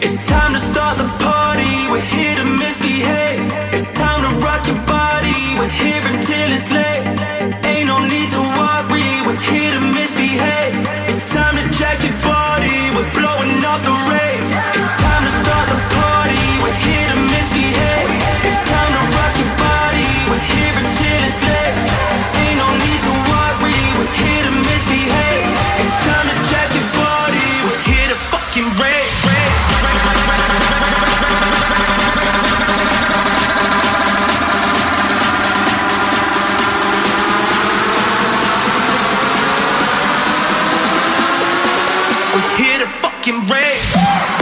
It's time to start the party, we're here to misbehave. It's time to rock your body, we're here until it's late. Ain't no need to worry, we're here to misbehave. It's time to jack your body, we're blowing up the raves. It's time to start the party, we're here to misbehave. It's time to rock your body, we're here until it's late. Ain't no need to worry, we're here to misbehave. It's time to jack your body, we're here to fucking rave. We're here to fucking rave.